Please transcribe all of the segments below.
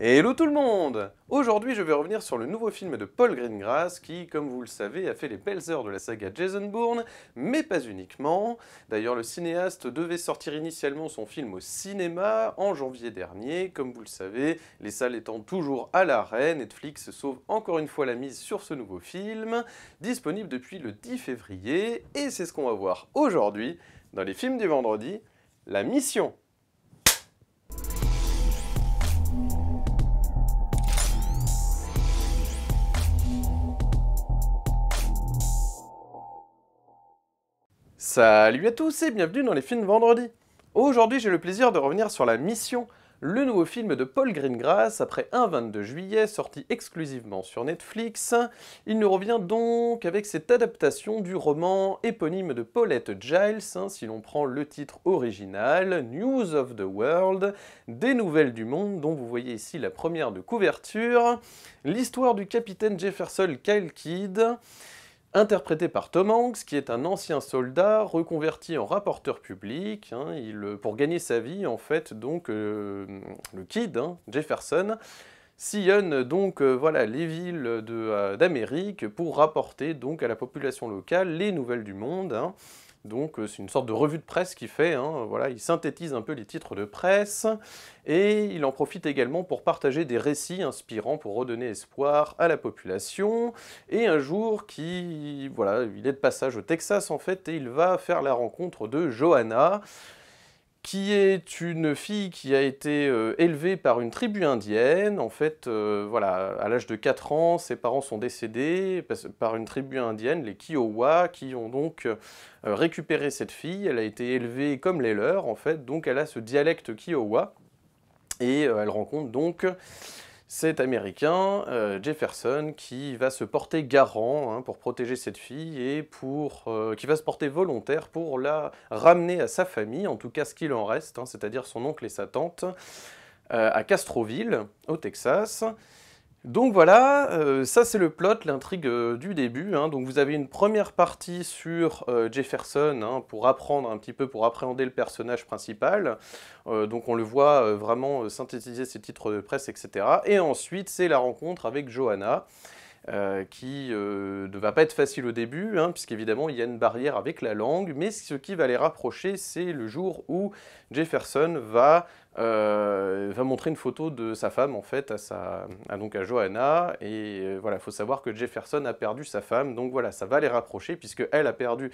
Hello tout le monde! Aujourd'hui je vais revenir sur le nouveau film de Paul Greengrass qui, comme vous le savez, a fait les belles heures de la saga Jason Bourne, mais pas uniquement. D'ailleurs le cinéaste devait sortir initialement son film au cinéma en janvier dernier. Comme vous le savez, les salles étant toujours à l'arrêt, Netflix sauve encore une fois la mise sur ce nouveau film, disponible depuis le 10 février, et c'est ce qu'on va voir aujourd'hui dans les films du vendredi, La Mission. Salut à tous et bienvenue dans les films vendredi. Aujourd'hui j'ai le plaisir de revenir sur La Mission, le nouveau film de Paul Greengrass après un 22 juillet sorti exclusivement sur Netflix. Il nous revient donc avec cette adaptation du roman éponyme de Paulette Giles, si l'on prend le titre original, News of the World, des nouvelles du monde, dont vous voyez ici la première de couverture, l'histoire du capitaine Jefferson Kyle Kidd, interprété par Tom Hanks, qui est un ancien soldat reconverti en rapporteur public, pour gagner sa vie, en fait, donc le Kidd, Jefferson, sillonne donc voilà, les villes d'Amérique pour rapporter donc à la population locale les nouvelles du monde. Donc c'est une sorte de revue de presse qu'il fait, voilà, il synthétise un peu les titres de presse, et il en profite également pour partager des récits inspirants pour redonner espoir à la population. Et un jour, voilà, il est de passage au Texas en fait, et il va faire la rencontre de Johanna, qui est une fille qui a été élevée par une tribu indienne. En fait, voilà, à l'âge de 4 ans, ses parents sont décédés par une tribu indienne, les Kiowa, qui ont donc récupéré cette fille. Elle a été élevée comme les leurs, en fait, donc elle a ce dialecte Kiowa, et elle rencontre donc cet Américain, Jefferson, qui va se porter garant pour protéger cette fille et qui va se porter volontaire pour la ramener à sa famille, en tout cas ce qu'il en reste, c'est-à-dire son oncle et sa tante, à Castroville, au Texas. Donc voilà, ça c'est le plot, l'intrigue du début. Donc vous avez une première partie sur Jefferson pour apprendre un petit peu, pour appréhender le personnage principal. Donc on le voit vraiment synthétiser ses titres de presse, etc. Et ensuite c'est la rencontre avec Johanna, qui ne va pas être facile au début, puisqu'évidemment il y a une barrière avec la langue, mais ce qui va les rapprocher, c'est le jour où Jefferson va montrer une photo de sa femme en fait donc à Johanna, et voilà, il faut savoir que Jefferson a perdu sa femme, donc voilà, ça va les rapprocher puisqu'elle a perdu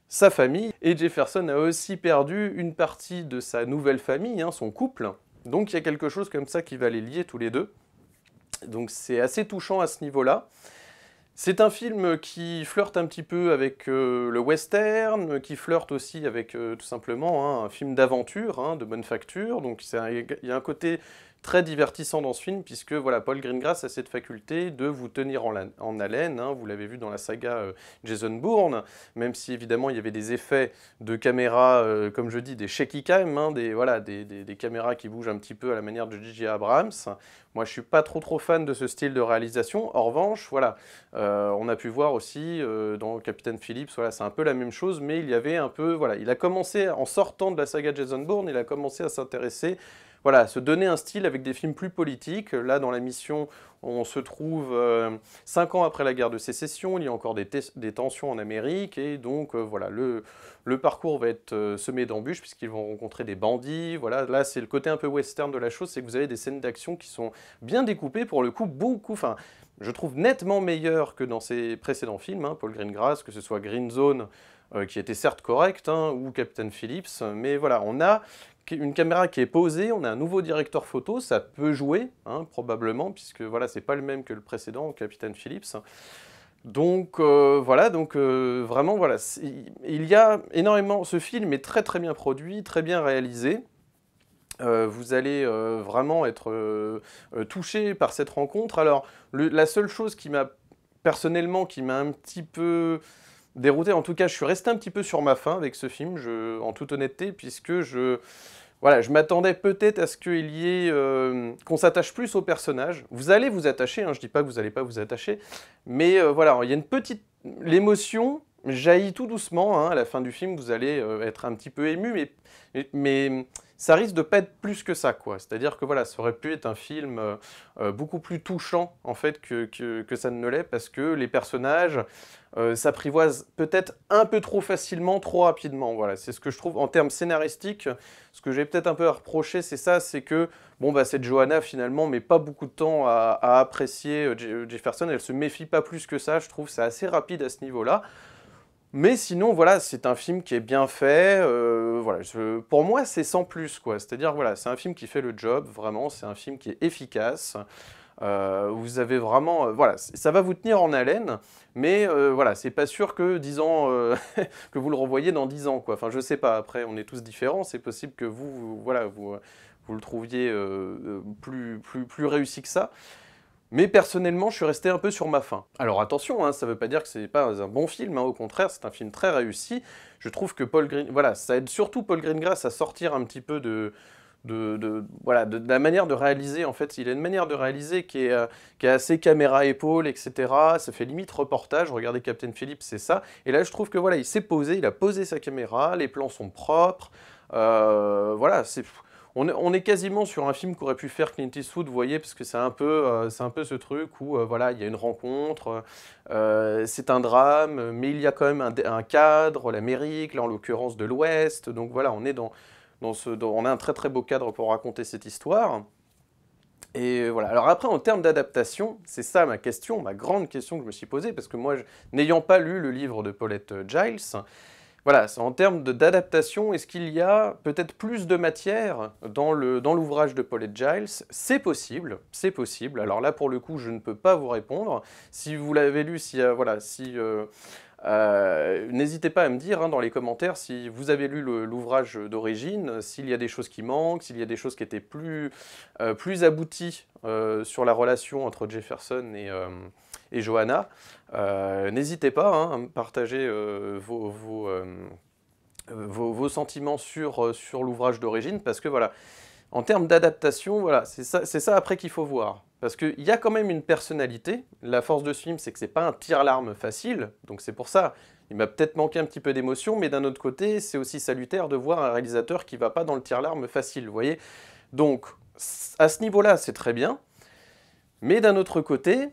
sa famille, et Jefferson a aussi perdu une partie de sa nouvelle famille, son couple, donc il y a quelque chose comme ça qui va les lier tous les deux. Donc c'est assez touchant à ce niveau-là. C'est un film qui flirte un petit peu avec le western, qui flirte aussi avec tout simplement un film d'aventure, de bonne facture. Donc il y a un côté très divertissant dans ce film, puisque voilà, Paul Greengrass a cette faculté de vous tenir en haleine, vous l'avez vu dans la saga Jason Bourne, même si évidemment il y avait des effets de caméra, comme je dis, des shaky cam, des caméras qui bougent un petit peu à la manière de J.J. Abrams. Moi je suis pas trop fan de ce style de réalisation. En revanche, voilà, on a pu voir aussi dans Captain Phillips, voilà, c'est un peu la même chose, mais il y avait un peu, voilà, il a commencé, en sortant de la saga Jason Bourne, il a commencé à s'intéresser, voilà, à se donner un style avec des films plus politiques. Là, dans La Mission, on se trouve 5 ans après la guerre de sécession, il y a encore des tensions en Amérique, et donc voilà, le parcours va être semé d'embûches, puisqu'ils vont rencontrer des bandits. Voilà, là, c'est le côté un peu western de la chose, c'est que vous avez des scènes d'action qui sont bien découpées, pour le coup, enfin, je trouve nettement meilleur que dans ses précédents films, Paul Greengrass, que ce soit Green Zone, qui était certes correct, ou Captain Phillips, mais voilà, on a une caméra qui est posée, on a un nouveau directeur photo, ça peut jouer, probablement, puisque voilà, c'est pas le même que le précédent, Captain Phillips. Donc voilà, vraiment voilà, il y a énormément, ce film est très bien produit, très bien réalisé. Vous allez vraiment être touché par cette rencontre. Alors, la seule chose qui m'a, personnellement, qui m'a un petit peu dérouté, en tout cas, je suis resté un petit peu sur ma faim avec ce film, en toute honnêteté, puisque voilà, je m'attendais peut-être à ce qu'il y ait, qu'on s'attache plus au personnage. Vous allez vous attacher, je dis pas que vous n'allez pas vous attacher, mais voilà, il y a une petite, l'émotion jaillit tout doucement, hein. À la fin du film, vous allez être un petit peu ému, mais ça risque de pas être plus que ça, quoi. C'est-à-dire que voilà, ça aurait pu être un film beaucoup plus touchant, en fait, que ça ne l'est, parce que les personnages s'apprivoisent peut-être un peu trop facilement, trop rapidement. Voilà, c'est ce que je trouve en termes scénaristiques. Ce que j'ai peut-être un peu à reprocher, c'est ça, c'est que bon, bah, cette Johanna, finalement, met pas beaucoup de temps à apprécier Jefferson. Elle se méfie pas plus que ça, je trouve. C'est assez rapide à ce niveau-là. Mais sinon, voilà, c'est un film qui est bien fait. Voilà, pour moi, c'est sans plus, quoi. C'est-à-dire, voilà, c'est un film qui fait le job, vraiment. C'est un film qui est efficace. Vous avez vraiment, voilà, ça va vous tenir en haleine, mais voilà, c'est pas sûr que 10 ans, que vous le revoyez dans 10 ans, quoi. Enfin, je sais pas. Après, on est tous différents. C'est possible que voilà, vous le trouviez plus réussi que ça. Mais personnellement, je suis resté un peu sur ma faim. Alors attention, hein, ça ne veut pas dire que c'est pas un bon film, hein, au contraire, c'est un film très réussi. Je trouve que voilà, ça aide surtout Paul Greengrass à sortir un petit peu voilà, de la manière de réaliser. En fait, il a une manière de réaliser qui est assez caméra-épaule, etc. Ça fait limite reportage. Regardez Captain Phillips, c'est ça. Et là, je trouve que voilà, il s'est posé, il a posé sa caméra, les plans sont propres. Voilà, on est quasiment sur un film qu'aurait pu faire Clint Eastwood, vous voyez, parce que c'est un peu ce truc où voilà, il y a une rencontre, c'est un drame, mais il y a quand même un cadre, l'Amérique, là en l'occurrence de l'Ouest, donc voilà, on est on a un très très beau cadre pour raconter cette histoire. Et voilà. Alors après, en termes d'adaptation, c'est ça ma question, ma grande question que je me suis posée, parce que moi, n'ayant pas lu le livre de Paulette Giles, voilà, c'est en termes d'adaptation, est-ce qu'il y a peut-être plus de matière dans l'ouvrage de Paulette Giles? C'est possible, c'est possible. Alors là, pour le coup, je ne peux pas vous répondre. Si vous l'avez lu, voilà, n'hésitez pas à me dire, hein, dans les commentaires si vous avez lu l'ouvrage d'origine, s'il y a des choses qui manquent, s'il y a des choses qui étaient plus abouties sur la relation entre Jefferson et Johanna. N'hésitez pas, hein, à me partager vos sentiments sur l'ouvrage d'origine, parce que voilà, en termes d'adaptation, voilà, c'est ça après qu'il faut voir. Parce qu'il y a quand même une personnalité. La force de ce film, c'est que c'est pas un tire-larme facile, donc c'est pour ça. Il m'a peut-être manqué un petit peu d'émotion, mais d'un autre côté, c'est aussi salutaire de voir un réalisateur qui va pas dans le tire-larme facile, vous voyez. Donc, à ce niveau-là, c'est très bien. Mais d'un autre côté,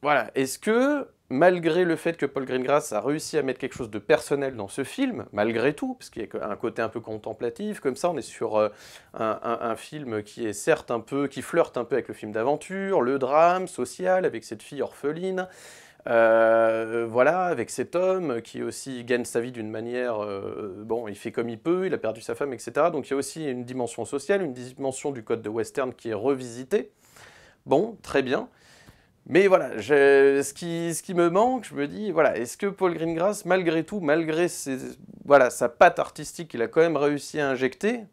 voilà, est-ce que, malgré le fait que Paul Greengrass a réussi à mettre quelque chose de personnel dans ce film, malgré tout, parce qu'il y a un côté un peu contemplatif, comme ça on est sur un film qui est certes qui flirte un peu avec le film d'aventure, le drame social, avec cette fille orpheline, voilà, avec cet homme qui aussi gagne sa vie d'une manière, bon, il fait comme il peut, il a perdu sa femme, etc. Donc il y a aussi une dimension sociale, une dimension du code de western qui est revisitée. Bon, très bien. Mais voilà, ce qui me manque, je me dis, voilà, est-ce que Paul Greengrass, malgré tout, malgré voilà, sa patte artistique, il a quand même réussi à injecter,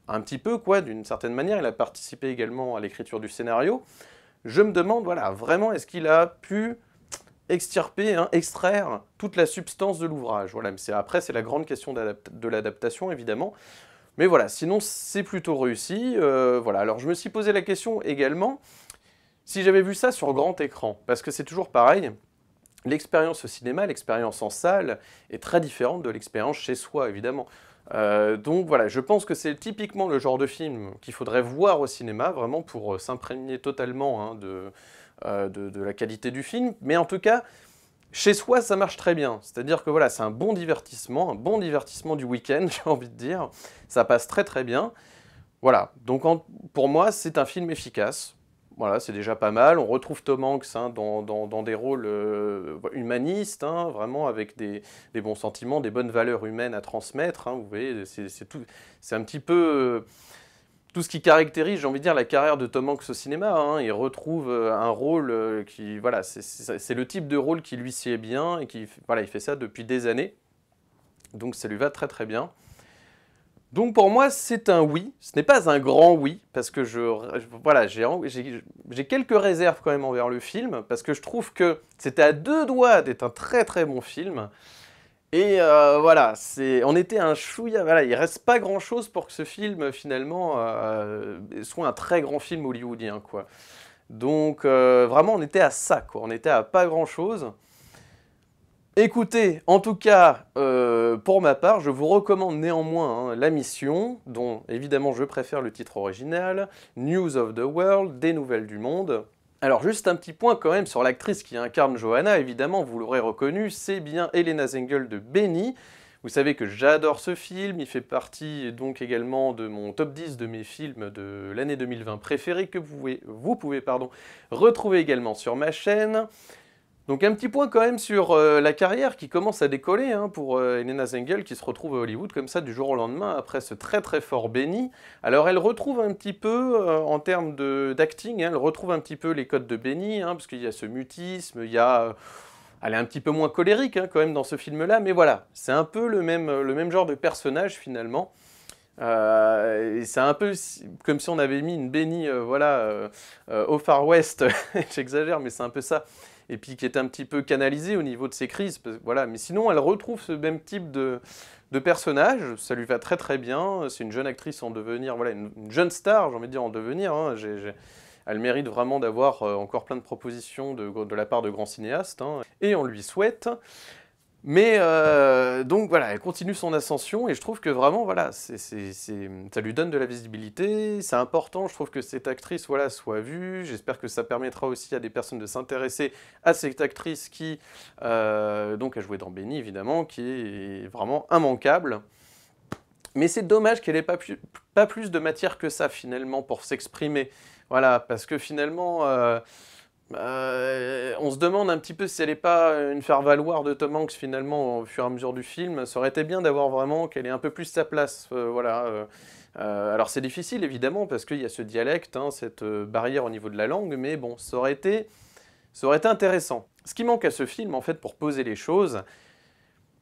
un petit peu, quoi, d'une certaine manière, il a participé également à l'écriture du scénario. Je me demande, voilà, vraiment, est-ce qu'il a pu extirper, hein, extraire toute la substance de l'ouvrage? Voilà, mais après, c'est la grande question de l'adaptation, évidemment. Mais voilà, sinon, c'est plutôt réussi. Voilà, alors je me suis posé la question également, si j'avais vu ça sur grand écran, parce que c'est toujours pareil, l'expérience au cinéma, l'expérience en salle est très différente de l'expérience chez soi, évidemment. Donc voilà, je pense que c'est typiquement le genre de film qu'il faudrait voir au cinéma, vraiment pour s'imprégner totalement, hein, de la qualité du film. Mais en tout cas, chez soi, ça marche très bien. C'est-à-dire que voilà, c'est un bon divertissement du week-end, j'ai envie de dire. Ça passe très très bien. Voilà, donc pour moi, c'est un film efficace. Voilà, c'est déjà pas mal. On retrouve Tom Hanks, hein, dans des rôles humanistes, hein, vraiment avec des bons sentiments, des bonnes valeurs humaines à transmettre, hein, vous voyez, c'est un petit peu tout ce qui caractérise, j'ai envie de dire, la carrière de Tom Hanks au cinéma, hein. Il retrouve un rôle qui, voilà, c'est le type de rôle qui lui sied bien et voilà, il fait ça depuis des années. Donc ça lui va très très bien. Donc pour moi, c'est un oui. Ce n'est pas un grand oui, parce que voilà, j'ai quelques réserves quand même envers le film, parce que je trouve que c'était à deux doigts d'être un très très bon film. Et voilà, on était un chouïa, voilà, il reste pas grand-chose pour que ce film, finalement, soit un très grand film hollywoodien, quoi. Donc vraiment, on était à ça, quoi. On était à pas grand-chose. Écoutez, en tout cas, pour ma part, je vous recommande néanmoins hein, La Mission, dont évidemment je préfère le titre original, News of the World, des nouvelles du monde. Alors juste un petit point quand même sur l'actrice qui incarne Johanna, évidemment vous l'aurez reconnu, c'est bien Helena Zengel de Benny. Vous savez que j'adore ce film, il fait partie donc également de mon top 10 de mes films de l'année 2020 préférés que vous pouvez retrouver également sur ma chaîne. Donc un petit point quand même sur la carrière qui commence à décoller hein, pour Helena Zengel qui se retrouve à Hollywood comme ça du jour au lendemain après ce très très fort Benny. Alors elle retrouve un petit peu en termes d'acting, hein, elle retrouve un petit peu les codes de Benny hein, parce qu'il y a ce mutisme, il y a... elle est un petit peu moins colérique hein, quand même dans ce film-là, mais voilà, c'est un peu le même genre de personnage finalement. Et c'est un peu comme si on avait mis une Benny voilà, au Far West, j'exagère mais c'est un peu ça. Et puis qui est un petit peu canalisée au niveau de ses crises. Voilà. Mais sinon, elle retrouve ce même type de personnage, ça lui va très très bien, c'est une jeune actrice en devenir, voilà, une jeune star, j'ai envie de dire en devenir, hein. Elle mérite vraiment d'avoir encore plein de propositions de la part de grands cinéastes, hein, et on lui souhaite. Mais donc voilà, elle continue son ascension et je trouve que vraiment, voilà, ça lui donne de la visibilité, c'est important, je trouve que cette actrice voilà, soit vue, j'espère que ça permettra aussi à des personnes de s'intéresser à cette actrice qui donc a joué dans Benny évidemment, qui est vraiment immanquable. Mais c'est dommage qu'elle n'ait pas plus de matière que ça finalement pour s'exprimer, voilà, parce que finalement... on se demande un petit peu si elle n'est pas une faire-valoir de Tom Hanks finalement au fur et à mesure du film. Ça aurait été bien d'avoir vraiment qu'elle ait un peu plus sa place. Voilà. Alors c'est difficile évidemment parce qu'il y a ce dialecte, hein, cette barrière au niveau de la langue, mais bon, ça aurait été intéressant. Ce qui manque à ce film en fait pour poser les choses,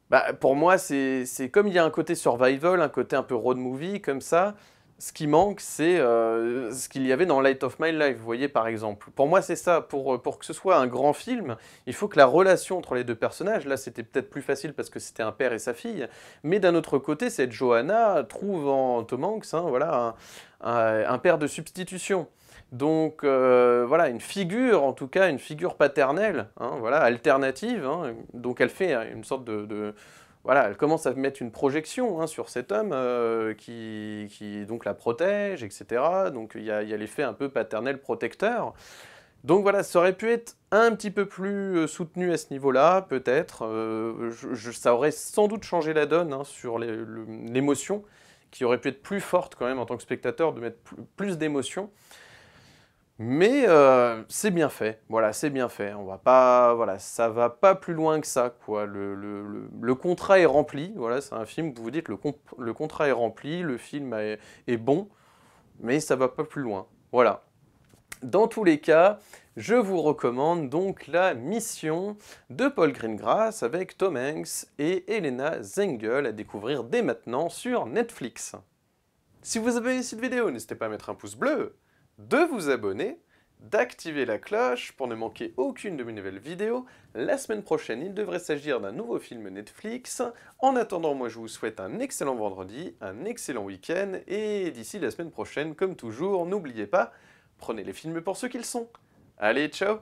bah, pour moi c'est comme il y a un côté survival, un côté un peu road movie comme ça. Ce qui manque, c'est ce qu'il y avait dans Light of My Life, vous voyez, par exemple. Pour moi, c'est ça. Pour que ce soit un grand film, il faut que la relation entre les deux personnages, là, c'était peut-être plus facile parce que c'était un père et sa fille, mais d'un autre côté, cette Johanna trouve en Tom Hanks, hein, voilà, un père de substitution. Donc, voilà, une figure, en tout cas, une figure paternelle, hein, voilà, alternative. Hein, donc, elle fait une sorte voilà, elle commence à mettre une projection hein, sur cet homme qui donc la protège, etc. Donc il y a l'effet un peu paternel protecteur. Donc voilà, ça aurait pu être un petit peu plus soutenu à ce niveau-là, peut-être. Ça aurait sans doute changé la donne hein, sur l'émotion, qui aurait pu être plus forte quand même en tant que spectateur, de mettre plus d'émotion. Mais c'est bien fait, voilà, c'est bien fait. On va pas, voilà, ça va pas plus loin que ça, quoi. Le contrat est rempli, voilà, c'est un film que vous dites le contrat est rempli, le film est bon, mais ça va pas plus loin, voilà. Dans tous les cas, je vous recommande donc La Mission de Paul Greengrass avec Tom Hanks et Helena Zengel à découvrir dès maintenant sur Netflix. Si vous avez aimé cette vidéo, n'hésitez pas à mettre un pouce bleu, de vous abonner, d'activer la cloche pour ne manquer aucune de mes nouvelles vidéos. La semaine prochaine, il devrait s'agir d'un nouveau film Netflix. En attendant, moi je vous souhaite un excellent vendredi, un excellent week-end, et d'ici la semaine prochaine, comme toujours, n'oubliez pas, prenez les films pour ce qu'ils sont. Allez, ciao!